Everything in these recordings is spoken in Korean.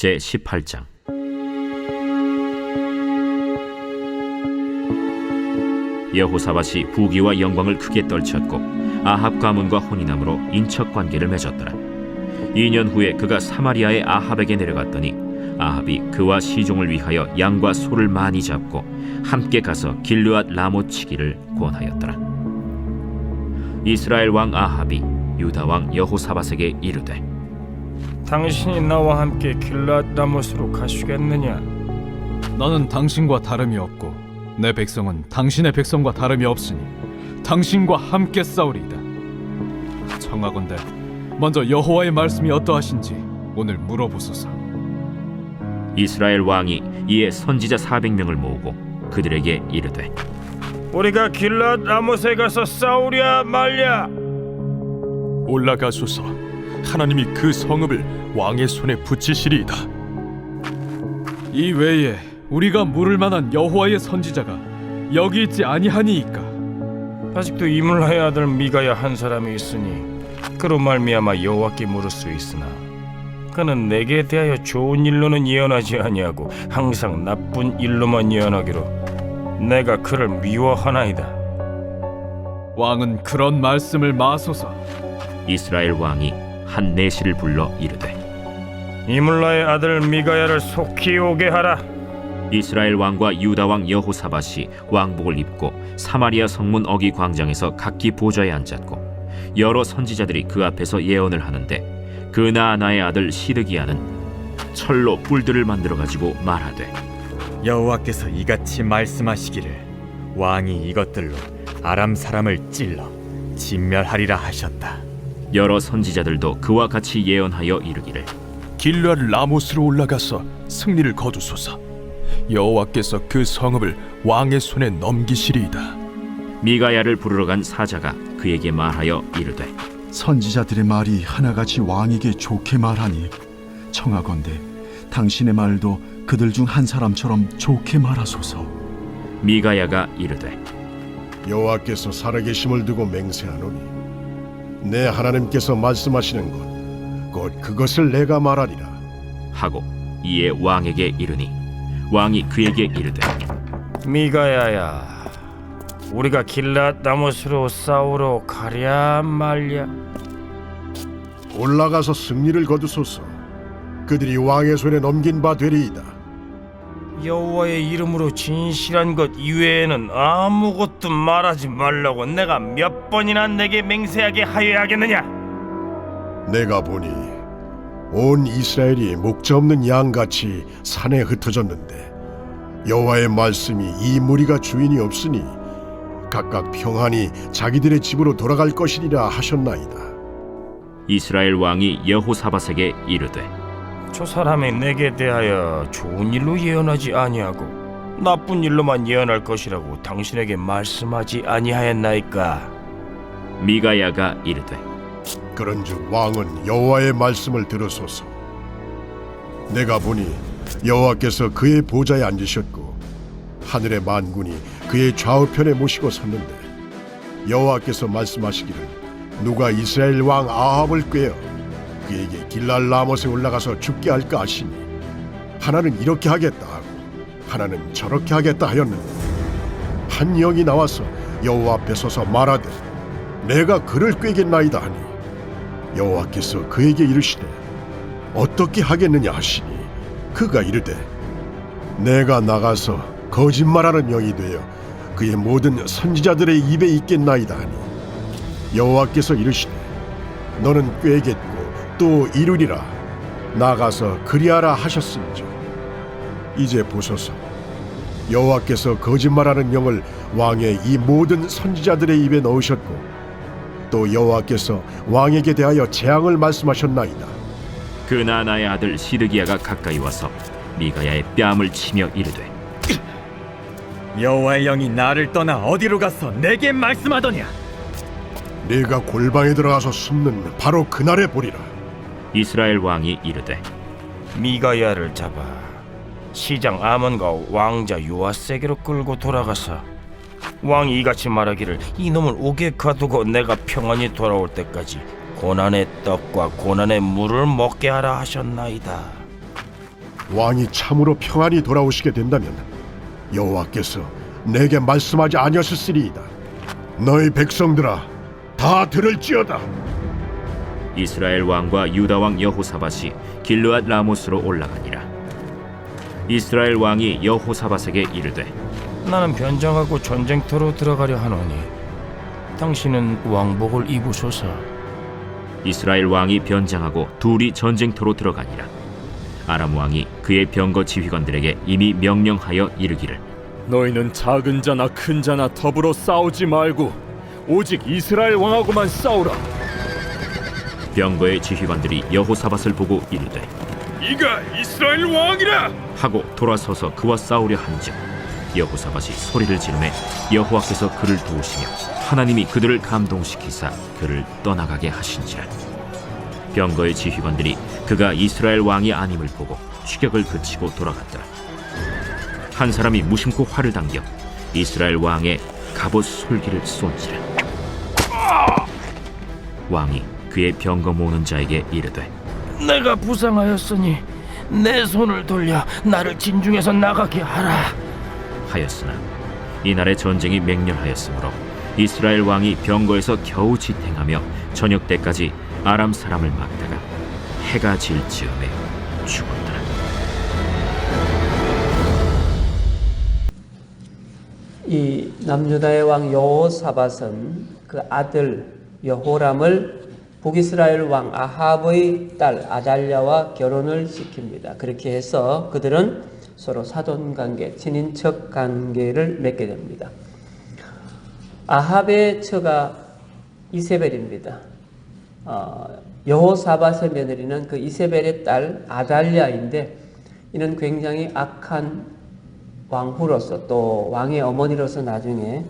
제18장. 여호사밧이 부귀와 영광을 크게 떨쳤고 아합 가문과 혼인함으로 인척관계를 맺었더라. 2년 후에 그가 사마리아의 아합에게 내려갔더니 아합이 그와 시종을 위하여 양과 소를 많이 잡고 함께 가서 길르앗 라못 치기를 권하였더라. 이스라엘 왕 아합이 유다 왕 여호사밧에게 이르되, 당신이 나와 함께 길르앗 라못으로 가시겠느냐? 나는 당신과 다름이 없고 내 백성은 당신의 백성과 다름이 없으니 당신과 함께 싸우리이다. 청하건대 먼저 여호와의 말씀이 어떠하신지 오늘 물어보소서. 이스라엘 왕이 이에 선지자 400명을 모으고 그들에게 이르되, 우리가 길르앗 라못에 가서 싸우랴 말랴? 올라가소서. 하나님이 그 성읍을 왕의 손에 붙이시리이다. 이 외에 우리가 물을 만한 여호와의 선지자가 여기 있지 아니하니이까? 아직도 이물라의 아들 미가야 한 사람이 있으니 그로 말미암아 여호와께 물을 수 있으나 그는 내게 대하여 좋은 일로는 예언하지 아니하고 항상 나쁜 일로만 예언하기로 내가 그를 미워하나이다. 왕은 그런 말씀을 마소서. 이스라엘 왕이 한 내시를 불러 이르되, 이물라의 아들 미가야를 속히 오게 하라. 이스라엘 왕과 유다 왕 여호사밧이 왕복을 입고 사마리아 성문 어기 광장에서 각기 보좌에 앉았고 여러 선지자들이 그 앞에서 예언을 하는데 그나아나의 아들 시드기야는 철로 뿔들을 만들어 가지고 말하되, 여호와께서 이같이 말씀하시기를 왕이 이것들로 아람 사람을 찔러 진멸하리라 하셨다. 여러 선지자들도 그와 같이 예언하여 이르기를, 길르앗 라못으로 올라가서 승리를 거두소서. 여호와께서 그 성읍을 왕의 손에 넘기시리이다. 미가야를 부르러 간 사자가 그에게 말하여 이르되, 선지자들의 말이 하나같이 왕에게 좋게 말하니 청하건대 당신의 말도 그들 중 한 사람처럼 좋게 말하소서. 미가야가 이르되, 여호와께서 살아계심을 두고 맹세하노니 내 하나님께서 말씀하시는 곧 그것을 내가 말하리라 하고 이에 왕에게 이르니 왕이 그에게 이르되, 미가야야, 우리가 길르앗 라못으로 싸우러 가랴 말랴? 올라가서 승리를 거두소서. 그들이 왕의 손에 넘긴 바 되리이다. 여호와의 이름으로 진실한 것 이외에는 아무것도 말하지 말라고 내가 몇 번이나 내게 맹세하게 하여야 하겠느냐? 내가 보니 온 이스라엘이 목자 없는 양같이 산에 흩어졌는데 여호와의 말씀이 이 무리가 주인이 없으니 각각 평안히 자기들의 집으로 돌아갈 것이리라 하셨나이다. 이스라엘 왕이 여호사밧에게 이르되, 저 사람이 내게 대하여 좋은 일로 예언하지 아니하고 나쁜 일로만 예언할 것이라고 당신에게 말씀하지 아니하였나이까? 미가야가 이르되, 그런즉 왕은 여호와의 말씀을 들으소서. 내가 보니 여호와께서 그의 보좌에 앉으셨고 하늘의 만군이 그의 좌우편에 모시고 섰는데 여호와께서 말씀하시기를 누가 이스라엘 왕 아합을 꾀어 그에게 길르앗 라못에 올라가서 죽게 할까 하시니 하나는 이렇게 하겠다 하고 하나는 저렇게 하겠다 하였는데 한 영이 나와서 여호와 앞에 서서 말하되 내가 그를 꾀겠나이다 하니 여호와께서 그에게 이르시되 어떻게 하겠느냐 하시니 그가 이르되 내가 나가서 거짓말하는 영이 되어 그의 모든 선지자들의 입에 있겠나이다 하니 여호와께서 이르시되 너는 꾀겠고 또 이루리라. 나가서 그리하라 하셨음즉 이제 보소서. 여호와께서 거짓말하는 영을 왕의 이 모든 선지자들의 입에 넣으셨고 또 여호와께서 왕에게 대하여 재앙을 말씀하셨나이다. 그나아나의 아들 시드기야가 가까이 와서 미가야의 뺨을 치며 이르되, 여호와의 영이 나를 떠나 어디로 가서 내게 말씀하더냐? 네가 골방에 들어가서 숨는 바로 그날에 보리라. 이스라엘 왕이 이르되, 미가야를 잡아 시장 아몬과 왕자 요아세게로 끌고 돌아가서 왕이 이같이 말하기를 이놈을 옥에 가두고 내가 평안히 돌아올 때까지 고난의 떡과 고난의 물을 먹게 하라 하셨나이다. 왕이 참으로 평안히 돌아오시게 된다면 여호와께서 내게 말씀하지 아니하셨으리이다. 너희 백성들아, 다 들을지어다. 이스라엘 왕과 유다 왕 여호사밧이 길르앗 라모스로 올라가니라. 이스라엘 왕이 여호사밧에게 이르되 나는 변장하고 전쟁터로 들어가려 하노니 당신은 왕복을 입으소서. 이스라엘 왕이 변장하고 둘이 전쟁터로 들어가니라. 아람 왕이 그의 병거 지휘관들에게 이미 명령하여 이르기를 너희는 작은 자나 큰 자나 더불어 싸우지 말고 오직 이스라엘 왕하고만 싸우라. 병거의 지휘관들이 여호사밧을 보고 이르되 이가 이스라엘 왕이라 하고 돌아서서 그와 싸우려 한즉 여호사밧이 소리를 지르매 여호와께서 그를 도우시며 하나님이 그들을 감동시키사 그를 떠나가게 하신지라. 병거의 지휘관들이 그가 이스라엘 왕이 아님을 보고 추격을 그치고 돌아갔더라. 한 사람이 무심코 활을 당겨 이스라엘 왕의 갑옷 솔기를 쏜지라. 왕이 그의 병거 모는 자에게 이르되 내가 부상하였으니 내 손을 돌려 나를 진중에서 나가게 하라 하였으나 이날의 전쟁이 맹렬하였으므로 이스라엘 왕이 병거에서 겨우 지탱하며 저녁 때까지 아람 사람을 막다가 해가 질 즈음에 죽었더라. 이 남유다의 왕 여호사밧은 그 아들 여호람을 북이스라엘 왕 아합의 딸 아달랴와 결혼을 시킵니다. 그렇게 해서 그들은 서로 사돈관계, 친인척 관계를 맺게 됩니다. 아합의 처가 이세벨입니다. 여호사밧의 며느리는 그 이세벨의 딸 아달랴인데 이는 굉장히 악한 왕후로서 또 왕의 어머니로서 나중에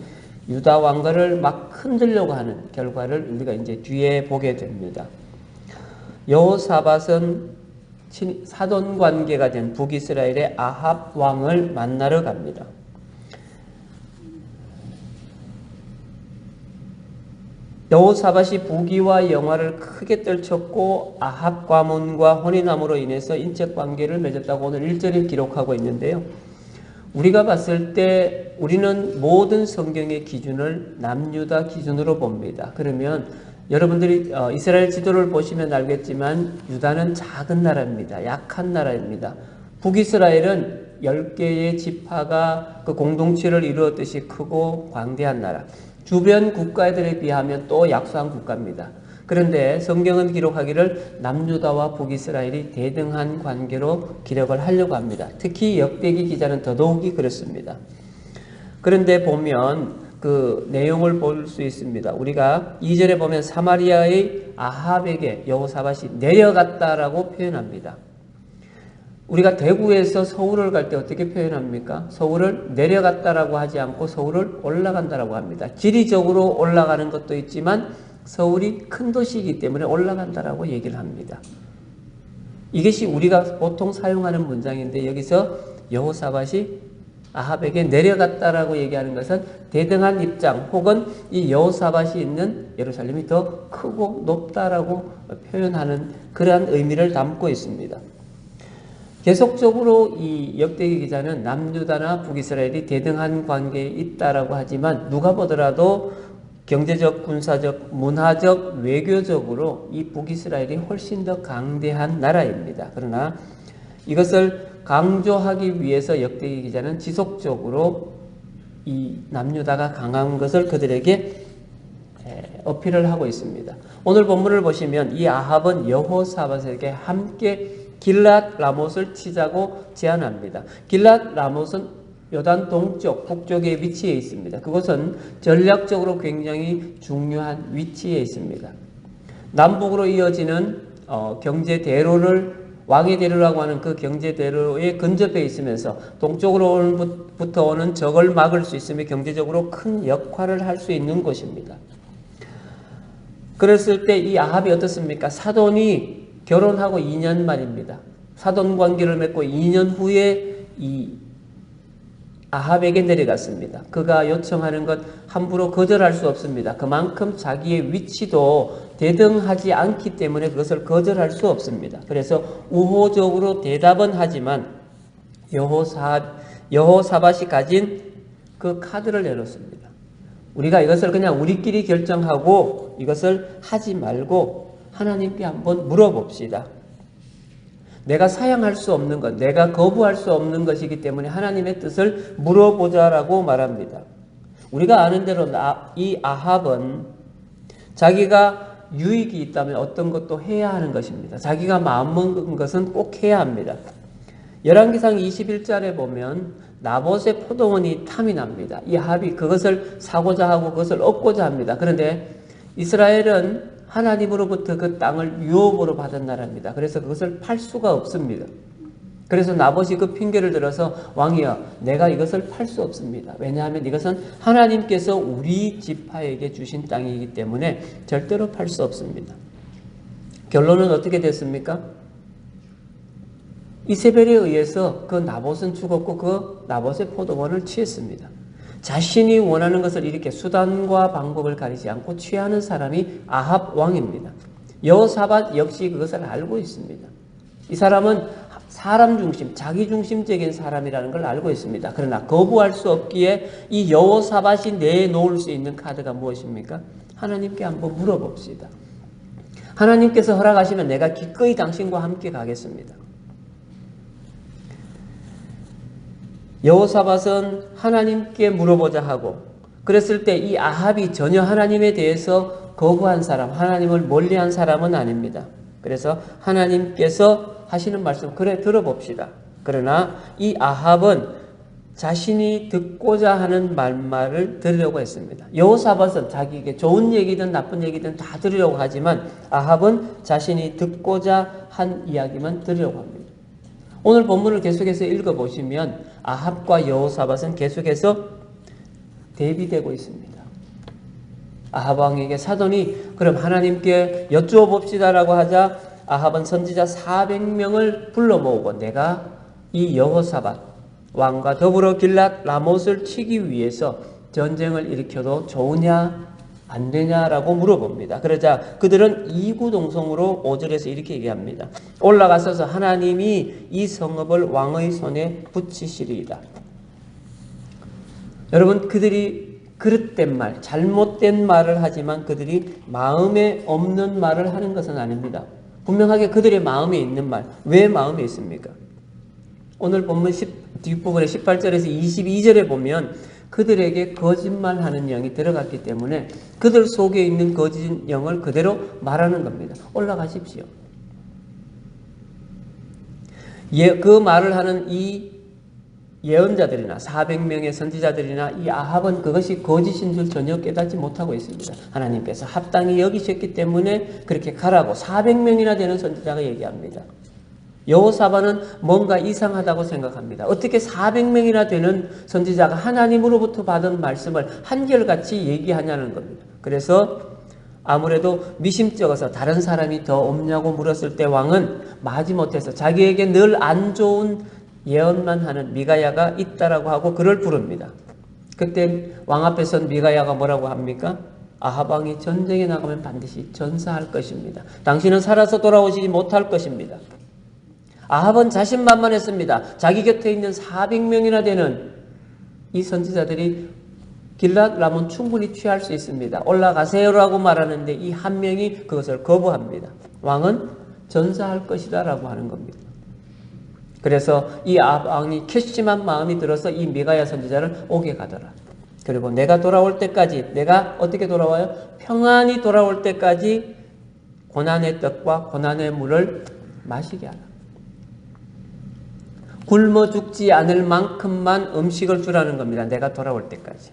유다 왕가를 막 흔들려고 하는 결과를 우리가 이제 뒤에 보게 됩니다. 여호사밧은 사돈 관계가 된 북이스라엘의 아합 왕을 만나러 갑니다. 여호사밧이 부귀와 영화를 크게 떨쳤고 아합 가문과 혼인함으로 인해서 인적 관계를 맺었다고 오늘 1절에 기록하고 있는데요. 우리가 봤을 때 우리는 모든 성경의 기준을 남유다 기준으로 봅니다. 그러면 여러분들이 이스라엘 지도를 보시면 알겠지만 유다는 작은 나라입니다. 약한 나라입니다. 북이스라엘은 10개의 지파가 그 공동체를 이루었듯이 크고 광대한 나라. 주변 국가들에 비하면 또 약소한 국가입니다. 그런데 성경은 기록하기를 남유다와 북이스라엘이 대등한 관계로 기록을 하려고 합니다. 특히 역대기 기자는 더더욱이 그렇습니다. 그런데 보면 그 내용을 볼 수 있습니다. 우리가 2절에 보면 사마리아의 아합에게 여호사밧이 내려갔다라고 표현합니다. 우리가 대구에서 서울을 갈 때 어떻게 표현합니까? 서울을 내려갔다라고 하지 않고 서울을 올라간다라고 합니다. 지리적으로 올라가는 것도 있지만 서울이 큰 도시이기 때문에 올라간다라고 얘기를 합니다. 이것이 우리가 보통 사용하는 문장인데 여기서 여호사밧이 아합에게 내려갔다라고 얘기하는 것은 대등한 입장 혹은 이 여호사밧이 있는 예루살렘이 더 크고 높다라고 표현하는 그러한 의미를 담고 있습니다. 계속적으로 이 역대기 기자는 남유다나 북이스라엘이 대등한 관계에 있다라고 하지만 누가 보더라도 경제적, 군사적, 문화적, 외교적으로 이 북이스라엘이 훨씬 더 강대한 나라입니다. 그러나 이것을 강조하기 위해서 역대기 기자는 지속적으로 이 남유다가 강한 것을 그들에게 어필을 하고 있습니다. 오늘 본문을 보시면 이 아합은 여호사밧에게 함께 길랏 라못을 치자고 제안합니다. 길랏 라못은 요단 동쪽, 북쪽에 위치해 있습니다. 그것은 전략적으로 굉장히 중요한 위치에 있습니다. 남북으로 이어지는 경제대로를 왕의 대로라고 하는 그 경제대로에 근접해 있으면서 동쪽으로부터 오는 적을 막을 수 있으며 경제적으로 큰 역할을 할 수 있는 곳입니다. 그랬을 때 이 아합이 어떻습니까? 사돈이 결혼하고 2년 만입니다. 사돈 관계를 맺고 2년 후에 이 아합에게 내려갔습니다. 그가 요청하는 것 함부로 거절할 수 없습니다. 그만큼 자기의 위치도 대등하지 않기 때문에 그것을 거절할 수 없습니다. 그래서 우호적으로 대답은 하지만 여호사밧이 가진 그 카드를 내놓습니다. 우리가 이것을 그냥 우리끼리 결정하고 이것을 하지 말고 하나님께 한번 물어봅시다. 내가 사양할 수 없는 것, 내가 거부할 수 없는 것이기 때문에 하나님의 뜻을 물어보자라고 말합니다. 우리가 아는 대로 이 아합은 자기가 유익이 있다면 어떤 것도 해야 하는 것입니다. 자기가 마음먹은 것은 꼭 해야 합니다. 열왕기상 21절에 보면 나봇의 포도원이 탐이 납니다. 이 아합이 그것을 사고자 하고 그것을 얻고자 합니다. 그런데 이스라엘은 하나님으로부터 그 땅을 유업으로 받은 나라입니다. 그래서 그것을 팔 수가 없습니다. 그래서 나봇이 그 핑계를 들어서 왕이여 내가 이것을 팔 수 없습니다. 왜냐하면 이것은 하나님께서 우리 지파에게 주신 땅이기 때문에 절대로 팔 수 없습니다. 결론은 어떻게 됐습니까? 이세벨에 의해서 그 나봇은 죽었고 그 나봇의 포도원을 취했습니다. 자신이 원하는 것을 이렇게 수단과 방법을 가리지 않고 취하는 사람이 아합 왕입니다. 여호사밧 역시 그것을 알고 있습니다. 이 사람은 사람 중심, 자기 중심적인 사람이라는 걸 알고 있습니다. 그러나 거부할 수 없기에 이 여호사밧이 내놓을 수 있는 카드가 무엇입니까? 하나님께 한번 물어봅시다. 하나님께서 허락하시면 내가 기꺼이 당신과 함께 가겠습니다. 여호사밧은 하나님께 물어보자 하고 그랬을 때 이 아합이 전혀 하나님에 대해서 거부한 사람, 하나님을 멀리한 사람은 아닙니다. 그래서 하나님께서 하시는 말씀 그래 들어봅시다. 그러나 이 아합은 자신이 듣고자 하는 말을 들으려고 했습니다. 여호사밧은 자기에게 좋은 얘기든 나쁜 얘기든 다 들으려고 하지만 아합은 자신이 듣고자 한 이야기만 들으려고 합니다. 오늘 본문을 계속해서 읽어보시면 아합과 여호사밧은 계속해서 대비되고 있습니다. 아합 왕에게 사돈이 그럼 하나님께 여쭈어 봅시다라고 하자 아합은 선지자 400명을 불러 모으고 내가 이 여호사밧 왕과 더불어 길랏 라못을 치기 위해서 전쟁을 일으켜도 좋으냐 안 되냐라고 물어봅니다. 그러자 그들은 이구동성으로 5절에서 이렇게 얘기합니다. 올라가서서 하나님이 이 성읍을 왕의 손에 붙이시리이다. 여러분 그들이 그릇된 말, 잘못된 말을 하지만 그들이 마음에 없는 말을 하는 것은 아닙니다. 분명하게 그들의 마음에 있는 말, 왜 마음에 있습니까? 오늘 본문 뒷부분에 18절에서 22절에 보면 그들에게 거짓말하는 영이 들어갔기 때문에 그들 속에 있는 거짓 영을 그대로 말하는 겁니다. 올라가십시오. 그 말을 하는 이 예언자들이나 400명의 선지자들이나 이 아합은 그것이 거짓인 줄 전혀 깨닫지 못하고 있습니다. 하나님께서 합당히 여기셨기 때문에 그렇게 가라고 400명이나 되는 선지자가 얘기합니다. 여호사밧은 뭔가 이상하다고 생각합니다. 어떻게 400명이나 되는 선지자가 하나님으로부터 받은 말씀을 한결같이 얘기하냐는 겁니다. 그래서 아무래도 미심쩍어서 다른 사람이 더 없냐고 물었을 때 왕은 마지못해서 자기에게 늘 안 좋은 예언만 하는 미가야가 있다라고 하고 그를 부릅니다. 그때 왕 앞에 선 미가야가 뭐라고 합니까? 아합 왕이 전쟁에 나가면 반드시 전사할 것입니다. 당신은 살아서 돌아오시지 못할 것입니다. 아합은 자신만만했습니다. 자기 곁에 있는 400명이나 되는 이 선지자들이 길랏 라몬 충분히 취할 수 있습니다. 올라가세요라고 말하는데 이 한 명이 그것을 거부합니다. 왕은 전사할 것이다 라고 하는 겁니다. 그래서 이 아합 왕이 캐심한 마음이 들어서 이 미가야 선지자를 오게 가더라. 그리고 내가 돌아올 때까지 내가 어떻게 돌아와요? 평안히 돌아올 때까지 고난의 떡과 고난의 물을 마시게 하라. 굶어 죽지 않을 만큼만 음식을 주라는 겁니다. 내가 돌아올 때까지.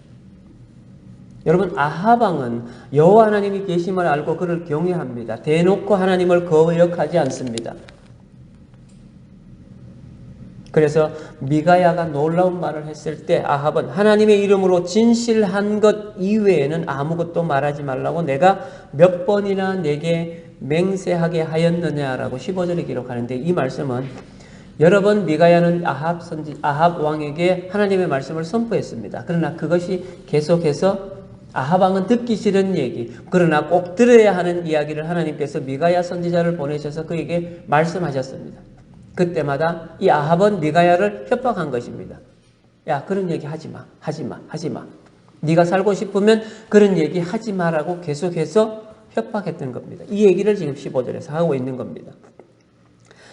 여러분 아합 왕은 여호와 하나님이 계심을 알고 그를 경외합니다. 대놓고 하나님을 거역하지 않습니다. 그래서 미가야가 놀라운 말을 했을 때 아합은 하나님의 이름으로 진실한 것 이외에는 아무것도 말하지 말라고 내가 몇 번이나 내게 맹세하게 하였느냐라고 15절에 기록하는데 이 말씀은 여러 번 미가야는 아합 왕에게 하나님의 말씀을 선포했습니다. 그러나 그것이 계속해서 아합 왕은 듣기 싫은 얘기, 그러나 꼭 들어야 하는 이야기를 하나님께서 미가야 선지자를 보내셔서 그에게 말씀하셨습니다. 그때마다 이 아합은 미가야를 협박한 것입니다. 야, 그런 얘기 하지 마. 하지 마. 하지 마. 네가 살고 싶으면 그런 얘기 하지 마라고 계속해서 협박했던 겁니다. 이 얘기를 지금 15절에서 하고 있는 겁니다.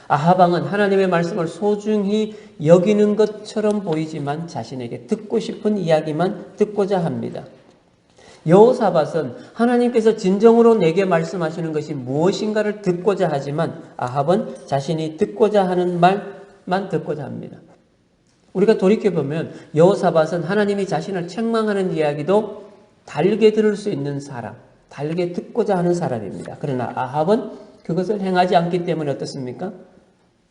아합 왕은 하나님의 말씀을 소중히 여기는 것처럼 보이지만 자신에게 듣고 싶은 이야기만 듣고자 합니다. 여호사밧은 하나님께서 진정으로 내게 말씀하시는 것이 무엇인가를 듣고자 하지만 아합은 자신이 듣고자 하는 말만 듣고자 합니다. 우리가 돌이켜보면 여호사밧은 하나님이 자신을 책망하는 이야기도 달게 들을 수 있는 사람, 달게 듣고자 하는 사람입니다. 그러나 아합은 그것을 행하지 않기 때문에 어떻습니까?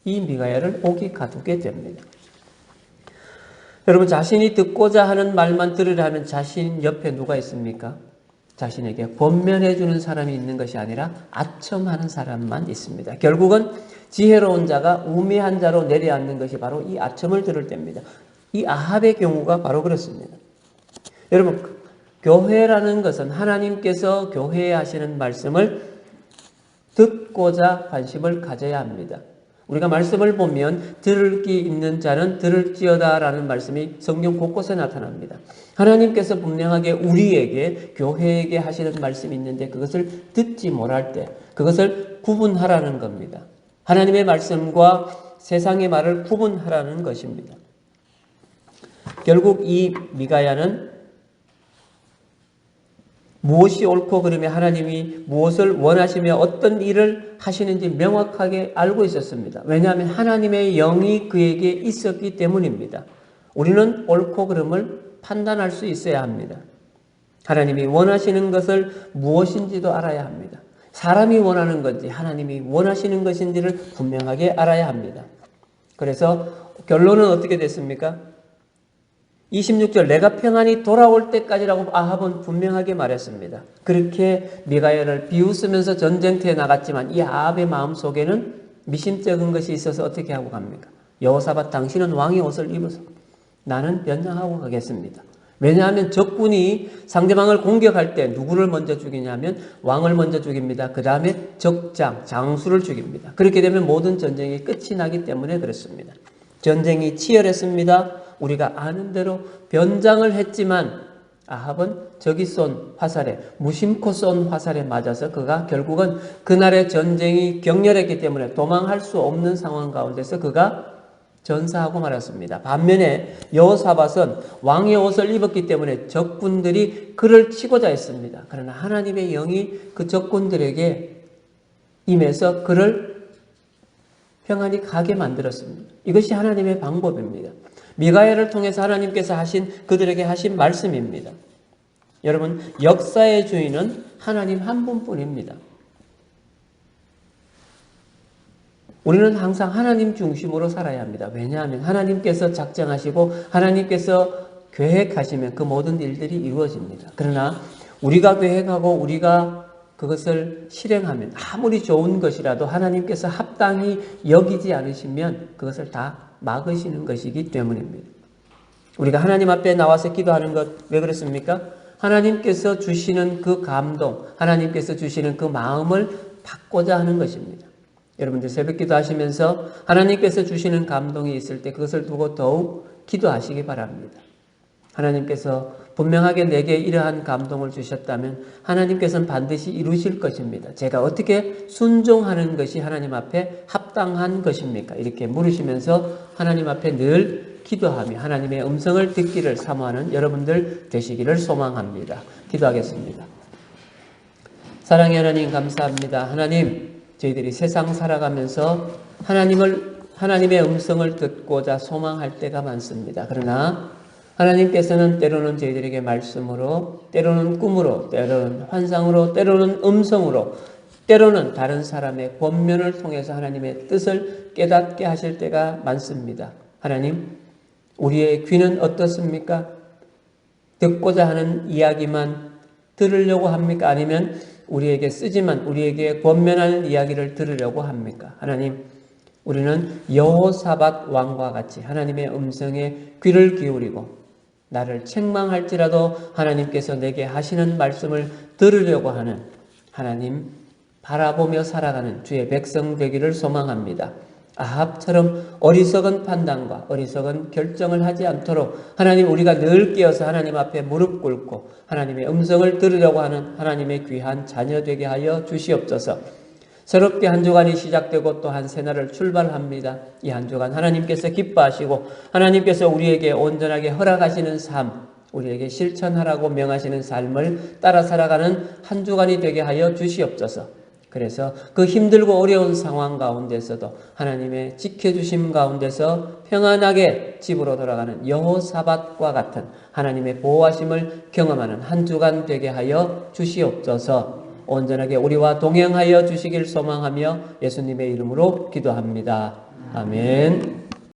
이 미가야를 옥이 가두게 됩니다. 여러분, 자신이 듣고자 하는 말만 들으려면 자신 옆에 누가 있습니까? 자신에게 권면해 주는 사람이 있는 것이 아니라 아첨하는 사람만 있습니다. 결국은 지혜로운 자가 우매한 자로 내려앉는 것이 바로 이 아첨을 들을 때입니다. 이 아합의 경우가 바로 그렇습니다. 여러분, 교회라는 것은 하나님께서 교회에 하시는 말씀을 듣고자 관심을 가져야 합니다. 우리가 말씀을 보면 들을 귀 있는 자는 들을지어다 라는 말씀이 성경 곳곳에 나타납니다. 하나님께서 분명하게 우리에게 교회에게 하시는 말씀이 있는데 그것을 듣지 못할 때 그것을 구분하라는 겁니다. 하나님의 말씀과 세상의 말을 구분하라는 것입니다. 결국 이 미가야는 무엇이 옳고 그름에 하나님이 무엇을 원하시며 어떤 일을 하시는지 명확하게 알고 있었습니다. 왜냐하면 하나님의 영이 그에게 있었기 때문입니다. 우리는 옳고 그름을 판단할 수 있어야 합니다. 하나님이 원하시는 것을 무엇인지도 알아야 합니다. 사람이 원하는 건지 하나님이 원하시는 것인지를 분명하게 알아야 합니다. 그래서 결론은 어떻게 됐습니까? 26절 내가 평안히 돌아올 때까지라고 아합은 분명하게 말했습니다. 그렇게 미가야를 비웃으면서 전쟁터에 나갔지만 이 아합의 마음속에는 미심쩍은 것이 있어서 어떻게 하고 갑니까? 여호사밧 당신은 왕의 옷을 입어서 나는 변장하고 가겠습니다. 왜냐하면 적군이 상대방을 공격할 때 누구를 먼저 죽이냐면 왕을 먼저 죽입니다. 그 다음에 적장, 장수를 죽입니다. 그렇게 되면 모든 전쟁이 끝이 나기 때문에 그렇습니다. 전쟁이 치열했습니다. 우리가 아는 대로 변장을 했지만 아합은 적이 쏜 화살에 무심코 쏜 화살에 맞아서 그가 결국은 그날의 전쟁이 격렬했기 때문에 도망할 수 없는 상황 가운데서 그가 전사하고 말았습니다. 반면에 여호사밧은 왕의 옷을 입었기 때문에 적군들이 그를 치고자 했습니다. 그러나 하나님의 영이 그 적군들에게 임해서 그를 평안히 가게 만들었습니다. 이것이 하나님의 방법입니다. 미가야를 통해서 하나님께서 그들에게 하신 말씀입니다. 여러분, 역사의 주인은 하나님 한 분뿐입니다. 우리는 항상 하나님 중심으로 살아야 합니다. 왜냐하면 하나님께서 작정하시고 하나님께서 계획하시면 그 모든 일들이 이루어집니다. 그러나 우리가 계획하고 우리가 그것을 실행하면 아무리 좋은 것이라도 하나님께서 합당히 여기지 않으시면 그것을 다 막으시는 것이기 때문입니다. 우리가 하나님 앞에 나와서 기도하는 것 왜 그렇습니까? 하나님께서 주시는 그 감동, 하나님께서 주시는 그 마음을 받고자 하는 것입니다. 여러분들 새벽 기도하시면서 하나님께서 주시는 감동이 있을 때 그것을 두고 더욱 기도하시기 바랍니다. 하나님께서 분명하게 내게 이러한 감동을 주셨다면 하나님께서는 반드시 이루실 것입니다. 제가 어떻게 순종하는 것이 하나님 앞에 합당한 것입니까? 이렇게 물으시면서 하나님 앞에 늘 기도하며 하나님의 음성을 듣기를 사모하는 여러분들 되시기를 소망합니다. 기도하겠습니다. 사랑의 하나님 감사합니다. 하나님, 저희들이 세상 살아가면서 하나님의 음성을 듣고자 소망할 때가 많습니다. 그러나 하나님께서는 때로는 저희들에게 말씀으로, 때로는 꿈으로, 때로는 환상으로, 때로는 음성으로, 때로는 다른 사람의 권면을 통해서 하나님의 뜻을 깨닫게 하실 때가 많습니다. 하나님, 우리의 귀는 어떻습니까? 듣고자 하는 이야기만 들으려고 합니까? 아니면 우리에게 쓰지만 우리에게 권면하는 이야기를 들으려고 합니까? 하나님, 우리는 여호사밧 왕과 같이 하나님의 음성에 귀를 기울이고 나를 책망할지라도 하나님께서 내게 하시는 말씀을 들으려고 하는 하나님 바라보며 살아가는 주의 백성 되기를 소망합니다. 아합처럼 어리석은 판단과 어리석은 결정을 하지 않도록 하나님 우리가 늘 깨어서 하나님 앞에 무릎 꿇고 하나님의 음성을 들으려고 하는 하나님의 귀한 자녀 되게 하여 주시옵소서. 새롭게 한 주간이 시작되고 또 한 새날을 출발합니다. 이 한 주간 하나님께서 기뻐하시고 하나님께서 우리에게 온전하게 허락하시는 삶, 우리에게 실천하라고 명하시는 삶을 따라 살아가는 한 주간이 되게 하여 주시옵소서. 그래서 그 힘들고 어려운 상황 가운데서도 하나님의 지켜주심 가운데서 평안하게 집으로 돌아가는 여호사밧과 같은 하나님의 보호하심을 경험하는 한 주간 되게 하여 주시옵소서. 온전하게 우리와 동행하여 주시길 소망하며 예수님의 이름으로 기도합니다. 아멘.